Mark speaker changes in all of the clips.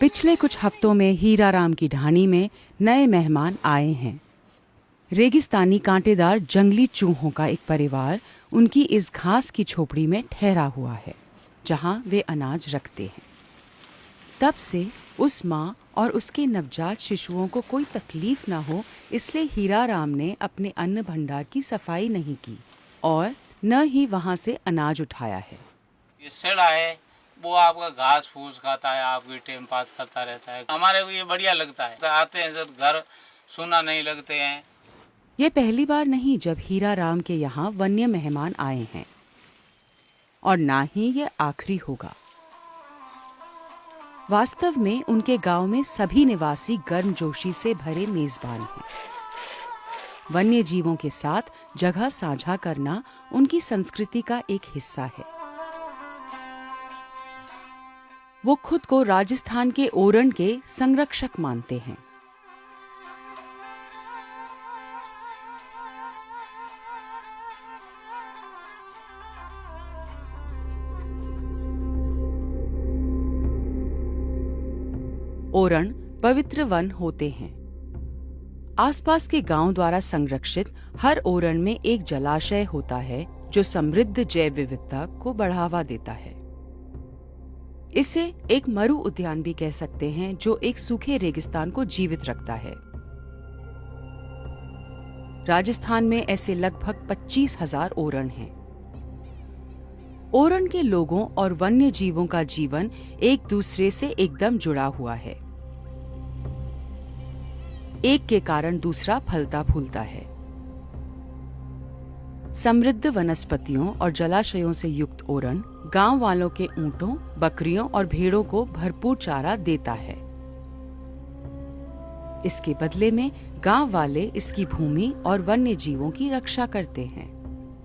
Speaker 1: पिछले कुछ हफ्तों में हीराराम की ढाणी में नए मेहमान आए हैं। रेगिस्तानी कांटेदार जंगली चूहों का एक परिवार उनकी इस घास की झोपड़ी में ठहरा हुआ है, जहां वे अनाज रखते हैं। तब से उस माँ और उसके नवजात शिशुओं को कोई तकलीफ ना हो, इसलिए हीराराम ने अपने अन्न भंडार की सफाई नहीं की और न ही वहां से अनाज उठाया है।
Speaker 2: ये सेड़ा है, वो आपका घास फूस खाता है, आपके टाइम पास करता रहता है। हमारे को ये बढ़िया लगता है। आते हैं जब घर सुना नहीं लगते हैं।
Speaker 1: ये पहली बार नहीं जब हीराराम के यहाँ वन्य मेहमान आए हैं, और ना ही ये आखिरी होगा। वास्तव में उनके गांव में सभी निवासी गर्मजोशी से भरे मेजबान हैं। वन्य जीवों के साथ जगह साझा करना उनकी संस्कृति का एक हिस्सा है। वो खुद को राजस्थान के ओरण के संरक्षक मानते हैं। ओरण पवित्र वन होते हैं। आसपास के गांव द्वारा संरक्षित हर ओरण में एक जलाशय होता है जो समृद्ध जैव विविधता को बढ़ावा देता है। इसे एक मरु उद्यान भी कह सकते हैं, जो एक सूखे रेगिस्तान को जीवित रखता है। राजस्थान में ऐसे लगभग 25,000 ओरण हैं। ओरण के लोगों और वन्य जीवों का जीवन एक दूसरे से एकदम जुड़ा हुआ है। एक के कारण दूसरा फलता फूलता है। समृद्ध वनस्पतियों और जलाशयों से युक्त ओरण गांव वालों के ऊंटों, बकरियों और भेड़ों को भरपूर चारा देता है। इसके बदले में गांव वाले इसकी भूमि और वन्य जीवों की रक्षा करते हैं।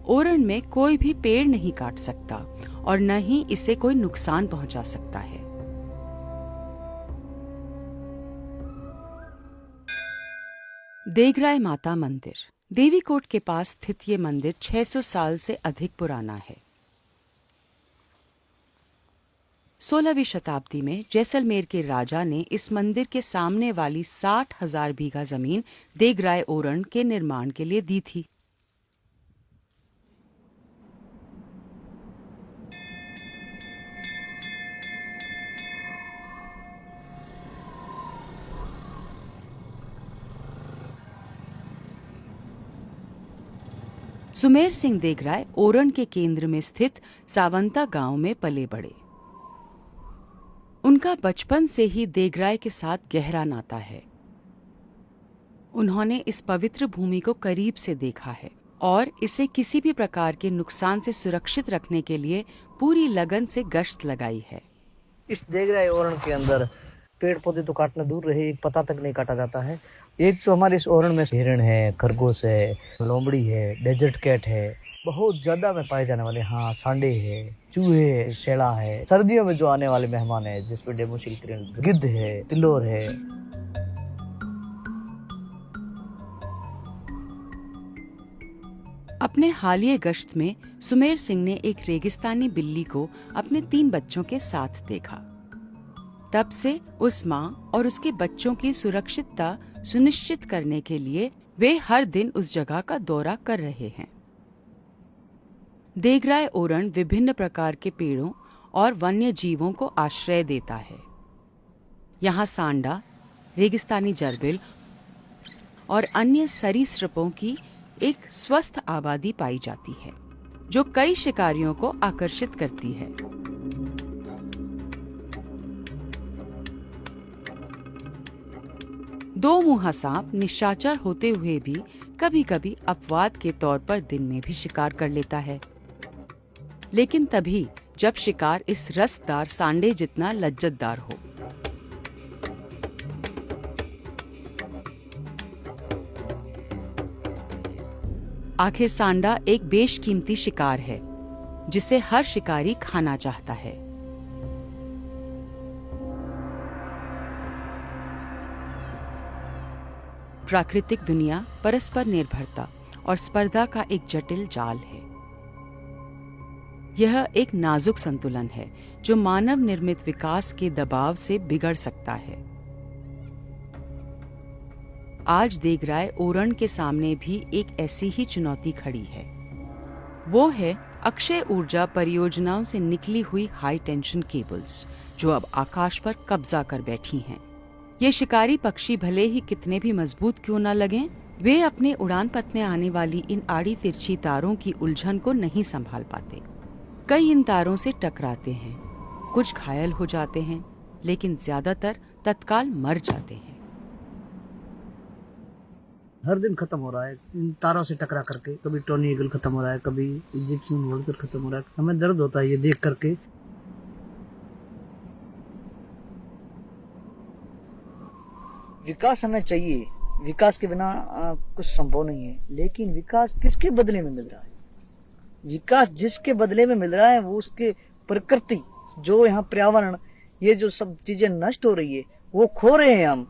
Speaker 1: ओरण में कोई भी पेड़ नहीं काट सकता और न ही इसे कोई नुकसान पहुंचा सकता है। देगराय माता मंदिर देवीकोट के पास स्थित ये मंदिर 600 साल से अधिक पुराना है। 16वीं शताब्दी में जैसलमेर के राजा ने इस मंदिर के सामने वाली 60,000 बीघा जमीन देगराय ओरण के निर्माण के लिए दी थी। सुमेर सिंह देगराय ओरण के केंद्र में स्थित सावंता गांव में पले बढ़े। उनका बचपन से ही देगराय के साथ गहरा नाता है। उन्होंने इस पवित्र भूमि को करीब से देखा है और इसे किसी भी प्रकार के नुकसान से सुरक्षित रखने के लिए पूरी लगन से गश्त लगाई है।
Speaker 3: इस देगराय ओरण के अंदर पेड़ पौधे तो काटना दूर रहे, एक पत्ता तक नहीं काटा जाता है। एक तो हमारे इस ओरण में हिरण है, खरगोश है, लोमड़ी है, डेजर्ट कैट है, बहुत ज्यादा में पाए जाने वाले, हाँ, सांडे है, चूहे है, शेड़ा है। सर्दियों में जो आने वाले मेहमान है जिसमें डेमोसिल गिद्ध है, तिलोर है।
Speaker 1: अपने हालिया गश्त में सुमेर सिंह ने एक रेगिस्तानी बिल्ली को अपने 3 बच्चों के साथ देखा। तब से उस माँ और उसके बच्चों की सुरक्षितता सुनिश्चित करने के लिए वे हर दिन उस जगह का दौरा कर रहे हैं। देगराय ओरण विभिन्न प्रकार के पेड़ों और वन्य जीवों को आश्रय देता है। यहाँ सांडा, रेगिस्तानी जरबिल और अन्य सरीसृपों की एक स्वस्थ आबादी पाई जाती है, जो कई शिकारियों को आकर्षित करती है। दो मुंहा सांप निशाचर होते हुए भी कभी कभी अपवाद के तौर पर दिन में भी शिकार कर लेता है, लेकिन तभी जब शिकार इस रसदार सांडे जितना लज्जतदार हो। आखिर सांडा एक बेशकीमती शिकार है जिसे हर शिकारी खाना चाहता है। प्राकृतिक दुनिया परस्पर निर्भरता और स्पर्धा का एक जटिल जाल है। यह एक नाजुक संतुलन है जो मानव निर्मित विकास के दबाव से बिगड़ सकता है। आज देगराय ओरण के सामने भी एक ऐसी ही चुनौती खड़ी है। वो है अक्षय ऊर्जा परियोजनाओं से निकली हुई हाई टेंशन केबल्स, जो अब आकाश पर कब्जा कर बैठी हैं। ये शिकारी पक्षी भले ही कितने भी मजबूत क्यों न लगें, वे अपने उड़ान पथ में आने वाली इन आड़ी तिरछी तारों की उलझन को नहीं संभाल पाते। कई इन तारों से टकराते हैं, कुछ घायल हो जाते हैं, लेकिन ज्यादातर तत्काल मर जाते हैं।
Speaker 3: हर दिन खत्म हो रहा है इन तारों से टकरा करके। कभी टॉनी ईगल खत्म हो रहा है, कभी इजिप्शियन वोल्चर खत्म हो रहा है। हमें दर्द होता है ये देख करके। विकास हमें चाहिए, विकास के बिना कुछ संभव नहीं है। लेकिन विकास किसके बदले में मिल रहा है? विकास जिसके बदले में मिल रहा है वो उसके प्रकृति, जो यहाँ पर्यावरण, ये जो सब चीजें नष्ट हो रही है वो खो रहे हैं हम।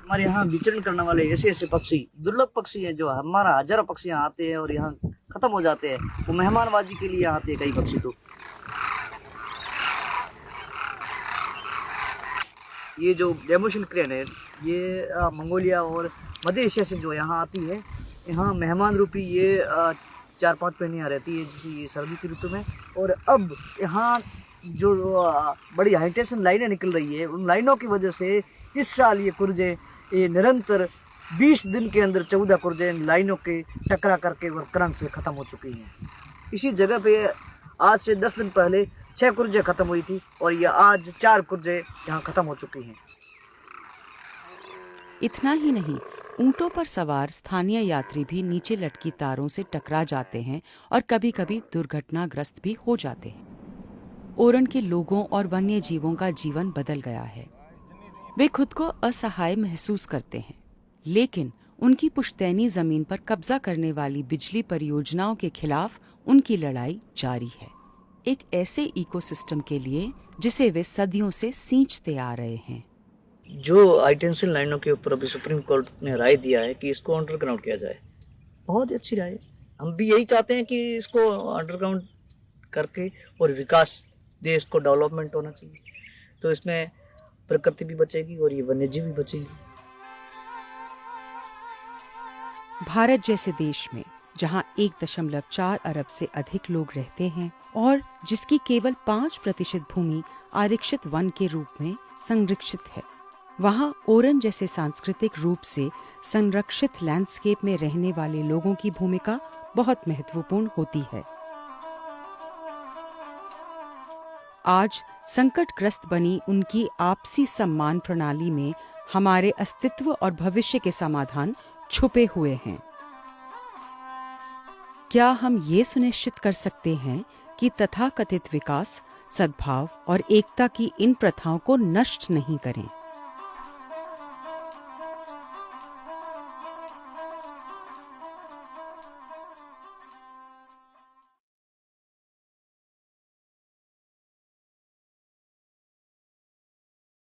Speaker 3: हमारे यहाँ विचरण करने वाले ऐसे ऐसे पक्षी, दुर्लभ पक्षी हैं, जो हमारा हजारों पक्षी यहाँ आते हैं और यहाँ खत्म हो जाते हैं। वो मेहमानबाजी के लिए आते हैं कई पक्षी। तो ये जो डेमोशन क्रेन है, ये मंगोलिया और मध्य एशिया से जो यहाँ आती है, यहाँ मेहमान रूपी ये 4-5 महीने यहाँ रहती है, जैसे ये सर्दी की ऋतु में। और अब यहाँ जो बड़ी हाई टेंशन लाइनें निकल रही है, उन लाइनों की वजह से इस साल ये कुर्जे ये निरंतर 20 दिन के अंदर 14 कुर्जे इन लाइनों के टकरा करके और करंट से खत्म हो चुकी हैं। इसी जगह पे आज से 10 दिन पहले 6 कुर्जे खत्म हुई थी और ये आज 4 कुर्जे यहाँ खत्म हो चुकी हैं।
Speaker 1: इतना ही नहीं, ऊंटों पर सवार स्थानीय यात्री भी नीचे लटकी तारों से टकरा जाते हैं और कभी-कभी दुर्घटनाग्रस्त भी हो जाते हैं। ओरण के लोगों और वन्य जीवों का जीवन बदल गया है। वे खुद को असहाय महसूस करते हैं, लेकिन उनकी पुश्तैनी जमीन पर कब्जा करने वाली बिजली परियोजनाओं के खिलाफ उनकी लड़ाई जारी है, एक ऐसे इकोसिस्टम के लिए जिसे वे सदियों से सींचते आ रहे हैं।
Speaker 3: जो हाई टेंशन लाइनों के ऊपर अभी सुप्रीम कोर्ट ने राय दिया है कि इसको अंडरग्राउंड किया जाए, बहुत ही अच्छी राय है। हम भी यही चाहते हैं कि इसको अंडरग्राउंड करके और विकास, देश को डेवलपमेंट होना चाहिए। तो इसमें प्रकृति भी बचेगी और ये वन्यजीव भी बचेंगे।
Speaker 1: भारत जैसे देश में जहां 1.4 अरब से अधिक लोग रहते हैं और जिसकी केवल 5% भूमि आरक्षित वन के रूप में संरक्षित है, वहां ओरण जैसे सांस्कृतिक रूप से संरक्षित लैंडस्केप में रहने वाले लोगों की भूमिका बहुत महत्वपूर्ण होती है। आज संकटग्रस्त बनी उनकी आपसी सम्मान प्रणाली में हमारे अस्तित्व और भविष्य के समाधान छुपे हुए हैं। क्या हम ये सुनिश्चित कर सकते हैं कि तथाकथित विकास, सद्भाव और एकता की इन प्रथाओं को नष्ट नहीं करें?